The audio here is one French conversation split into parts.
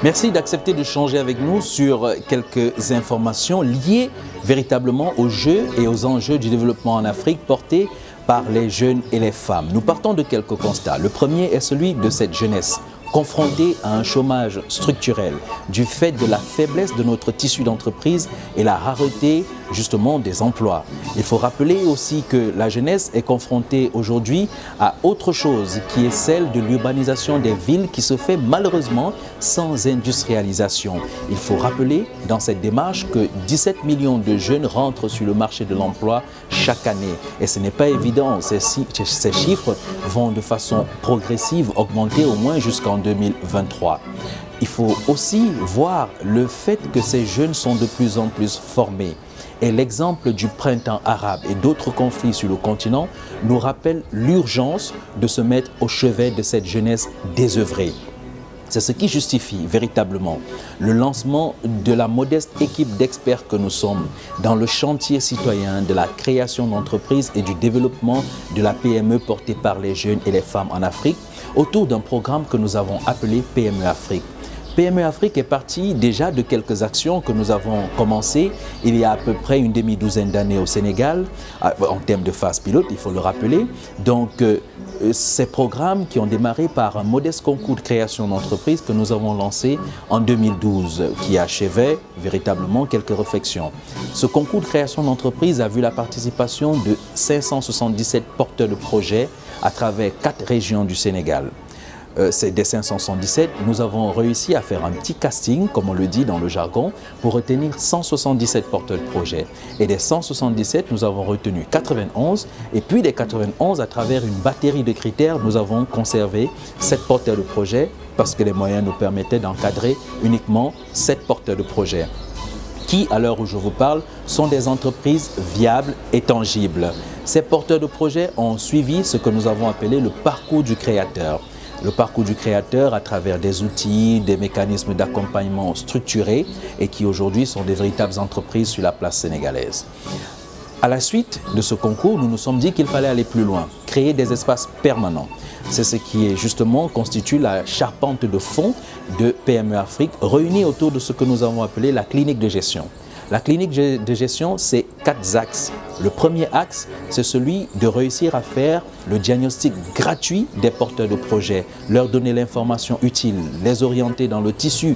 Merci d'accepter de changer avec nous sur quelques informations liées véritablement aux jeux et aux enjeux du développement en Afrique portés par les jeunes et les femmes. Nous partons de quelques constats. Le premier est celui de cette jeunesse confrontée à un chômage structurel du fait de la faiblesse de notre tissu d'entreprise et la rareté justement des emplois. Il faut rappeler aussi que la jeunesse est confrontée aujourd'hui à autre chose qui est celle de l'urbanisation des villes qui se fait malheureusement sans industrialisation. Il faut rappeler dans cette démarche que 17 millions de jeunes rentrent sur le marché de l'emploi chaque année et ce n'est pas évident. Ces chiffres vont de façon progressive augmenter au moins jusqu'en 2023. Il faut aussi voir le fait que ces jeunes sont de plus en plus formés. Et l'exemple du printemps arabe et d'autres conflits sur le continent nous rappelle l'urgence de se mettre au chevet de cette jeunesse désœuvrée. C'est ce qui justifie véritablement le lancement de la modeste équipe d'experts que nous sommes dans le chantier citoyen de la création d'entreprises et du développement de la PME portée par les jeunes et les femmes en Afrique autour d'un programme que nous avons appelé PME Afrique. PME Afrique est partie déjà de quelques actions que nous avons commencées il y a à peu près une demi-douzaine d'années au Sénégal, en termes de phase pilote, il faut le rappeler. Donc, ces programmes qui ont démarré par un modeste concours de création d'entreprise que nous avons lancé en 2012, qui achevait véritablement quelques réflexions. Ce concours de création d'entreprise a vu la participation de 577 porteurs de projets à travers 4 régions du Sénégal. C'est des 577, nous avons réussi à faire un petit casting, comme on le dit dans le jargon, pour retenir 177 porteurs de projets. Et des 177, nous avons retenu 91, et puis des 91, à travers une batterie de critères, nous avons conservé 7 porteurs de projets, parce que les moyens nous permettaient d'encadrer uniquement 7 porteurs de projets, qui, à l'heure où je vous parle, sont des entreprises viables et tangibles. Ces porteurs de projets ont suivi ce que nous avons appelé le parcours du créateur. Le parcours du créateur à travers des outils, des mécanismes d'accompagnement structurés et qui aujourd'hui sont des véritables entreprises sur la place sénégalaise. À la suite de ce concours, nous nous sommes dit qu'il fallait aller plus loin, créer des espaces permanents. C'est ce qui est justement constitue la charpente de fond de PME Afrique, réunie autour de ce que nous avons appelé la clinique de gestion. La clinique de gestion, c'est 4 axes. Le premier axe, c'est celui de réussir à faire le diagnostic gratuit des porteurs de projets, leur donner l'information utile, les orienter dans le tissu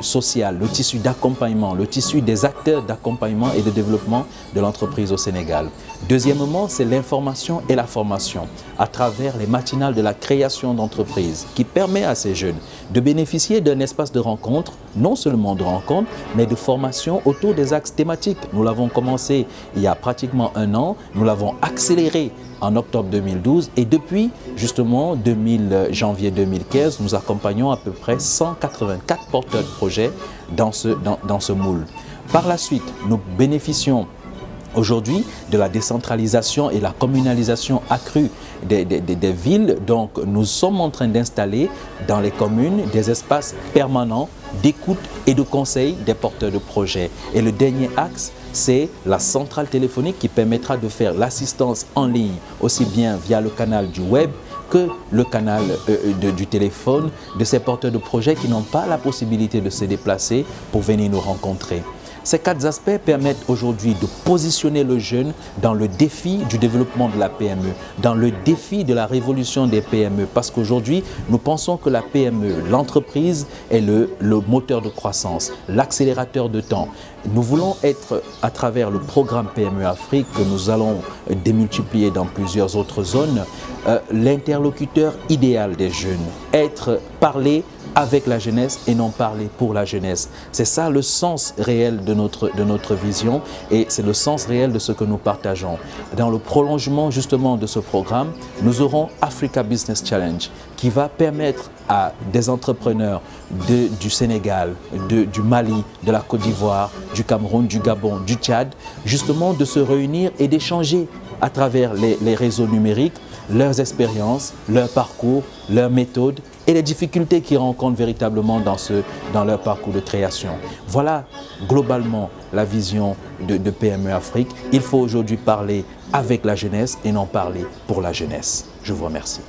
social, le tissu d'accompagnement, le tissu des acteurs d'accompagnement et de développement de l'entreprise au Sénégal. Deuxièmement, c'est l'information et la formation à travers les matinales de la création d'entreprise qui permet à ces jeunes de bénéficier d'un espace de rencontre, non seulement de rencontre, mais de formation autour des axes thématiques. Nous l'avons commencé il y a pratiquement un an, nous l'avons accéléré en octobre 2012 et depuis justement janvier 2015, nous accompagnons à peu près 184 porteurs de projets dans ce moule. Par la suite, nous bénéficions aujourd'hui de la décentralisation et la communalisation accrue des villes. Donc nous sommes en train d'installer dans les communes des espaces permanents d'écoute et de conseil des porteurs de projets. Et le dernier axe, c'est la centrale téléphonique qui permettra de faire l'assistance en ligne, aussi bien via le canal du web que le canal du téléphone de ces porteurs de projets qui n'ont pas la possibilité de se déplacer pour venir nous rencontrer. Ces 4 aspects permettent aujourd'hui de positionner le jeune dans le défi du développement de la PME, dans le défi de la révolution des PME. Parce qu'aujourd'hui, nous pensons que la PME, l'entreprise, est le moteur de croissance, l'accélérateur de temps. Nous voulons être, à travers le programme PME Afrique, que nous allons démultiplier dans plusieurs autres zones, l'interlocuteur idéal des jeunes, parler avec la jeunesse et non parler pour la jeunesse. C'est ça le sens réel de notre vision et c'est le sens réel de ce que nous partageons. Dans le prolongement justement de ce programme, nous aurons Africa Business Challenge qui va permettre à des entrepreneurs du Sénégal, du Mali, de la Côte d'Ivoire, du Cameroun, du Gabon, du Tchad, justement de se réunir et d'échanger à travers les réseaux numériques leurs expériences, leurs parcours, leurs méthodes et les difficultés qu'ils rencontrent véritablement dans leur parcours de création. Voilà globalement la vision de PME Afrique. Il faut aujourd'hui parler avec la jeunesse et non parler pour la jeunesse. Je vous remercie.